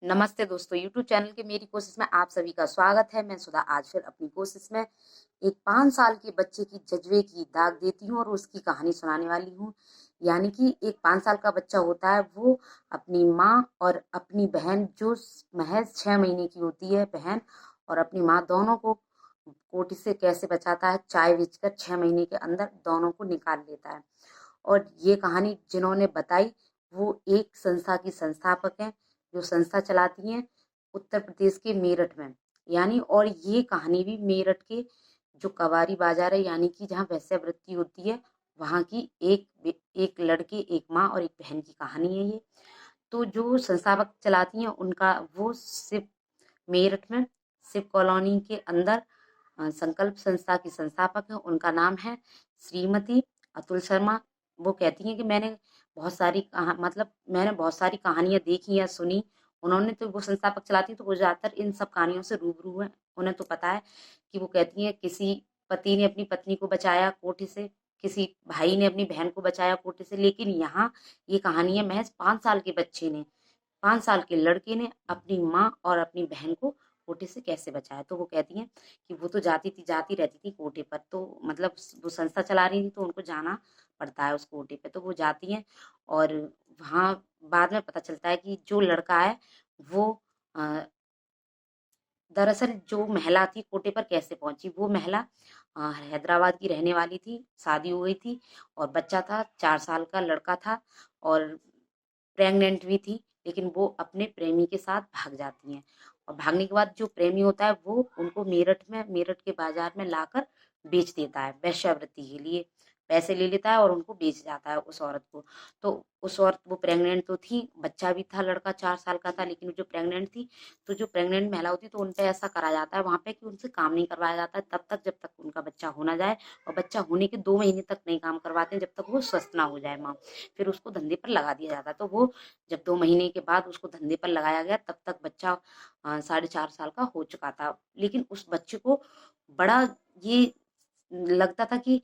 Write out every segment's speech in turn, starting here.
नमस्ते दोस्तों, YouTube channel के मेरी कोशिश में आप सभी का स्वागत है। मैं सुधा आज फिर अपनी कोशिश में एक 5 साल के बच्चे की जज्बे की दाग देती हूँ और उसकी कहानी सुनाने वाली हूँ। यानी कि एक 5 साल का बच्चा होता है, वो अपनी माँ और अपनी बहन जो महज 6 महीने की होती है बहन, और अपनी माँ दोनों को कोर्ट से कैसे बचाता है। चाय बेचकर 6 महीने के अंदर दोनों को निकाल लेता है। और ये कहानी जिन्होंने बताई वो एक संस्था की संस्थापक हैं, जो संस्था चलाती हैं उत्तर प्रदेश के मेरठ में। यानी और ये कहानी भी मेरठ के जो कबारी बाजार है, यानी कि जहाँ वैश्यावृत्ति होती है, वहाँ की एक लड़के, एक माँ और एक बहन की कहानी है ये। तो जो संस्थापक चलाती हैं उनका वो सिर्फ मेरठ में शिव कॉलोनी के अंदर संकल्प संस्था की संस्थापक है। उनका नाम है श्रीमती अतुल शर्मा। वो कहती हैं कि मैंने बहुत सारी कहानियां देखी या सुनी। उन्होंने तो वो संस्थापक चलाती हैं, तो वो ज़्यादातर इन सब कहानियों से रूबरू हैं। उन्हें तो पता है कि वो कहती हैं किसी पति ने अपनी पत्नी को बचाया कोठे से, किसी भाई ने अपनी बहन को बचाया कोठे से, लेकिन यहाँ ये कहानी है महज 5 साल के बच्चे ने, 5 साल के लड़के ने अपनी माँ और अपनी बहन को कोटे से कैसे बचाया। तो वो कहती हैं कि वो तो जाती रहती थी कोटे पर, तो मतलब वो संस्था चला रही थी तो उनको जाना पड़ता है उस कोटे पे। तो वो जाती हैं और वहाँ बाद में पता चलता है कि जो लड़का है वो अ, दरअसल जो महिला थी कोटे पर कैसे पहुंची। वो महिला हैदराबाद की रहने वाली थी, शादी हो गई थी और बच्चा था, 4 साल का लड़का था और प्रेग्नेंट भी थी। लेकिन वो अपने प्रेमी के साथ भाग जाती हैं और भागने के बाद जो प्रेमी होता है वो उनको मेरठ के बाजार में लाकर बेच देता है वैश्यावृत्ति के लिए। पैसे ले लेता है और उनको बेच जाता है उस औरत को। तो उस औरत, वो प्रेग्नेंट तो थी, बच्चा भी था, लड़का 4 साल का था, लेकिन जो प्रेग्नेंट थी, तो जो प्रेग्नेंट महिला होती है तो उन पे ऐसा करा जाता है वहां पे कि उनसे काम नहीं करवाया जाता है तब तक जब तक उनका बच्चा हो ना जाए, और बच्चा होने के 2 महीने तक नहीं काम करवाते हैं जब तक वो स्वस्थ ना हो जाए माँ। फिर उसको धंधे पर लगा दिया जाता है। तो वो जब 2 महीने के बाद उसको धंधे पर लगाया गया तब तक बच्चा 4.5 साल का हो चुका था। लेकिन उस बच्चे को बड़ा ये लगता था कि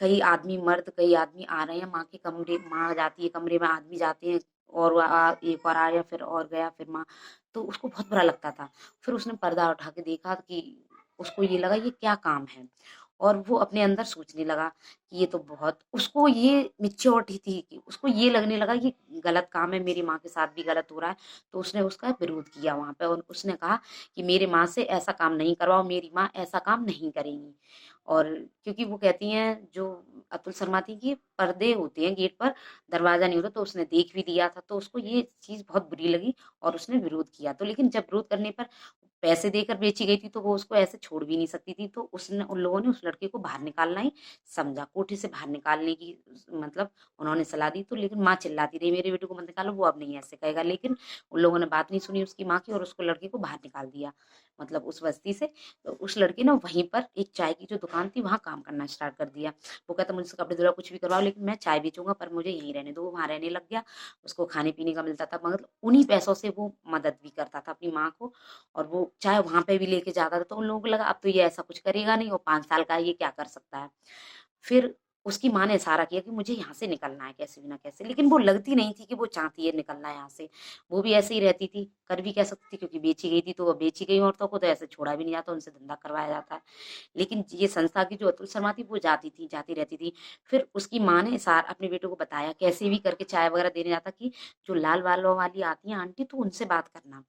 कई आदमी आ रहे हैं माँ के कमरे, माँ जाती है कमरे में, आदमी जाते हैं और एक और आया, फिर और गया, फिर माँ। तो उसको बहुत बुरा लगता था। फिर उसने पर्दा उठा के देखा कि उसको ये लगा ये क्या काम है, और वो अपने अंदर सोचने लगा कि ये तो बहुत, उसको ये मिच्योरिटी थी कि उसको ये लगने लगा कि गलत काम है, मेरी माँ के साथ भी गलत हो रहा है। तो उसने उसका विरोध किया वहां पे और उसने कहा कि मेरे माँ से ऐसा काम नहीं करवाओ, मेरी माँ ऐसा काम नहीं करेंगी। और क्योंकि वो कहती हैं, जो अतुल शर्मा थी, कि पर्दे होते हैं गेट पर, दरवाजा नहीं होता। तो उसने देख भी लिया था, तो उसको ये चीज बहुत बुरी लगी और उसने विरोध किया। तो लेकिन जब विरोध करने पर पैसे देकर बेची गई थी तो वो उसको ऐसे छोड़ भी नहीं सकती थी। तो उसने, उन लोगों ने उस लड़के को बाहर निकालना ही समझा, कोठे से बाहर निकालने की मतलब उन्होंने सलाह दी। तो लेकिन माँ चिल्लाती रही मेरे बेटे को मत निकालो, वो अब नहीं ऐसे कहेगा। लेकिन उन लोगों ने बात नहीं सुनी उसकी माँ की और उसको, लड़के को बाहर निकाल दिया, मतलब उस बस्ती से। तो उस लड़के ने वहीं पर एक चाय की जो दुकान थी वहां काम करना स्टार्ट कर दिया। वो कहता मुझसे कपड़े धुला कुछ भी करवाओ, लेकिन मैं चाय बेचूंगा, पर मुझे यहीं रहने दो। वो वहां रहने लग गया। उसको खाने पीने का मिलता था, मगर उन्हीं पैसों से वो मदद भी करता था अपनी माँ को। और वो चाय वहां पे भी लेके जाता था। तो उन लोगों को लगा अब तो ये ऐसा कुछ करेगा नहीं, और 5 साल का है, ये क्या कर सकता है। फिर उसकी माँ ने इशारा किया कि मुझे यहाँ से निकलना है कैसे भी ना कैसे। लेकिन वो लगती नहीं थी कि वो चाहती है निकलना यहाँ से। वो भी ऐसे ही रहती थी, कर भी कह सकती थी क्योंकि बेची गई थी। तो वो बेची गई औरतों को तो ऐसे छोड़ा भी नहीं जाता, उनसे धंधा करवाया जाता है। लेकिन ये संस्था की जो अतुल शर्मा थी वो जाती रहती थी। फिर उसकी माँ ने सार अपने बेटे को बताया, कैसे भी करके चाय वगैरह देने जाता कि जो लाल बालों वाली आती है आंटी, तो उनसे बात करना।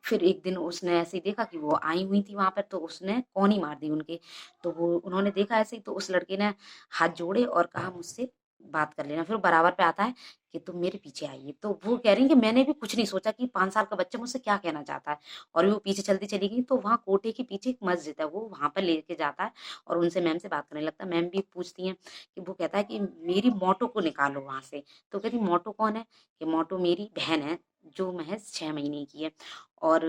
फिर एक दिन उसने ऐसे ही देखा कि वो आई हुई थी वहां पर, तो उसने कौनी मार दी उनके। तो वो, उन्होंने देखा ऐसे ही, तो उस लड़के ने हाथ जोड़े और कहा मुझसे बात कर लेना। फिर वो बराबर पे आता है कि तुम मेरे पीछे आइए। तो वो कह रही है कि मैंने भी कुछ नहीं सोचा कि 5 साल का बच्चा मुझसे क्या कहना चाहता है। और वो पीछे चलती चली गई। तो वहाँ कोटे के पीछे एक मस्जिद है, वो वहां पर लेके जाता है और उनसे मैम से बात करने लगता है। मैम भी पूछती हैं कि, वो कहता है कि मेरी मोटो को निकालो वहां से। तो कहती मोटो कौन है, कि मोटो मेरी बहन है जो महज 6 महीने की है, और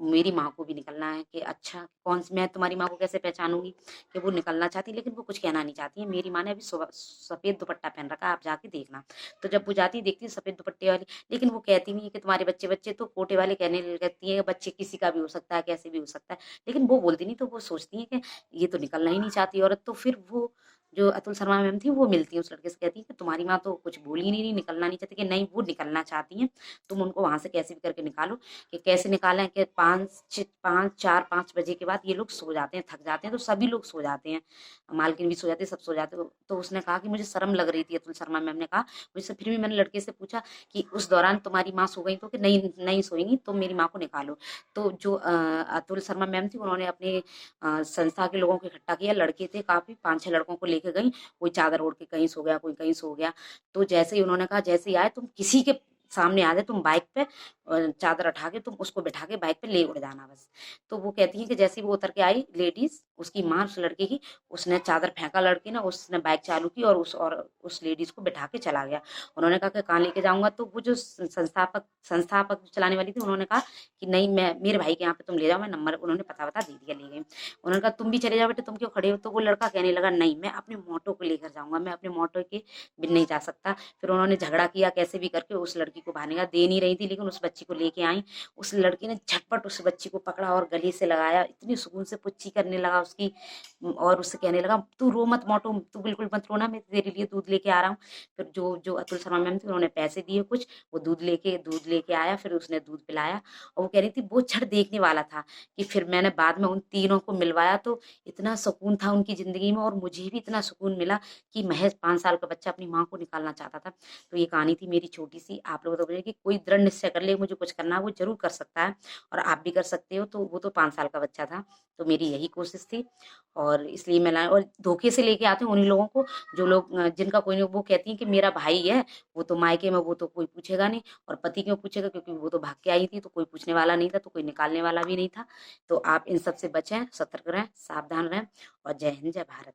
मेरी माँ को भी निकलना है। कि अच्छा, कौन सी, मैं तुम्हारी माँ को कैसे पहचानूंगी। कि वो निकलना चाहती है लेकिन वो कुछ कहना नहीं चाहती है। मेरी माँ ने अभी सफेद दुपट्टा पहन रखा है, आप जाके देखना। तो जब वो जाती है देखती है सफेद दुपट्टे वाली, लेकिन वो कहती नहीं है कि तुम्हारे बच्चे बच्चे। तो कोटे वाले कहने लगती है बच्चे किसी का भी हो सकता है, कैसे भी हो सकता है। लेकिन वो बोलती नहीं। तो वो सोचती है कि ये तो निकलना ही नहीं चाहती औरत। तो फिर वो जो अतुल शर्मा मैम थी वो मिलती है उस लड़के से, कहती है कि तुम्हारी माँ तो कुछ बोल ही नहीं रही, निकलना नहीं चाहती, कि नहीं वो निकलना चाहती हैं, तुम उनको वहां से कैसे भी करके निकालो। कि कैसे निकाला है कि 5 4 5 बजे के बाद ये लोग सो जाते हैं, थक जाते हैं, तो सभी लोग सो जाते हैं, मालकिन भी सो जाते हैं, सब सो जाते हैं। तो उसने कहा कि मुझे शर्म लग रही थी, अतुल शर्मा मैम ने कहा मुझसे। फिर भी मैंने लड़के से पूछा कि उस दौरान तुम्हारी माँ सो गई? तो कि नहीं नहीं सोएंगी, तो मेरी माँ को निकालो। तो जो अतुल शर्मा मैम थी उन्होंने अपने संस्था के लोगों को इकट्ठा किया, लड़के थे काफी, 5 6 लड़कों को लेके गई, कोई चादर ओढ़ के कहीं सो गया, कोई कहीं सो गया। तो जैसे ही उन्होंने कहा जैसे ही आए तुम किसी के सामने आ जाए, तुम बाइक पे चादर उठा के तुम उसको बैठा के बाइक पे ले उड़ जाना बस। तो वो कहती है कि जैसे ही वो उतर के आई लेडीज, उसकी माँ उस लड़के की, उसने चादर फेंका लड़के ने, उसने बाइक चालू की और उस लेडीज को बैठा के चला गया। उन्होंने कहा कि कहाँ लेके जाऊंगा? तो वो जो संस्थापक संस्थापक चलाने वाली थी उन्होंने कहा कि नहीं, मैं मेरे भाई के यहाँ पे तुम ले जाओ, मैं नंबर, उन्होंने पता बता दे दिया, ले गई। उन्होंने कहा तुम भी चले जाओ बेटे, तुम क्यों खड़े हो? तो वो लड़का कहने लगा नहीं, मैं अपने मोटो को लेकर जाऊंगा, मैं अपने मोटो के बिन नहीं जा सकता। फिर उन्होंने झगड़ा किया कैसे भी करके, उस लड़की को बाहर निकाला, दे नहीं रही थी लेकिन उस बच्ची को लेके आई। उस लड़की ने झटपट उस बच्ची को पकड़ा और गले से लगाया, इतनी सुकून से पुच्ची करने लगा उसकी, और उससे कहने लगा तू रो मत मोटो, तू बिल्कुल मत रोना, मैं तेरे लिए दूध लेके आ रहा हूँ। फिर जो जो अतुल शर्मा मैम थी उन्होंने पैसे दिए कुछ, वो दूध लेके आया, फिर उसने दूध पिलाया। और वो कह रही थी वो क्षण देखने वाला था कि फिर मैंने बाद में उन तीनों को मिलवाया तो इतना सुकून था उनकी जिंदगी में, और मुझे भी इतना सुकून मिला कि महज 5 साल का बच्चा अपनी माँ को निकालना चाहता था। तो ये कहानी थी मेरी छोटी सी, आप लोग तो बोले कि कोई दृढ़ निश्चय कर ले मुझे कुछ करना है, वो जरूर कर सकता है, और आप भी कर सकते हो। तो वो तो 5 साल का बच्चा था, तो मेरी यही कोशिश थी, और इसलिए मैं ला, और धोखे से लेके आते हैं उन्हीं लोगों को जो लोग जिनका कोई नहीं, वो कहती हैं कि मेरा भाई है, वो तो मायके में, वो तो कोई पूछेगा नहीं, और पति क्यों पूछेगा, क्योंकि वो तो भाग के आई थी, तो कोई पूछने वाला नहीं था, तो कोई निकालने वाला भी नहीं था। तो आप इन सब से बचें, सतर्क रहें, सावधान रहें, और जय हिंद जय भारत।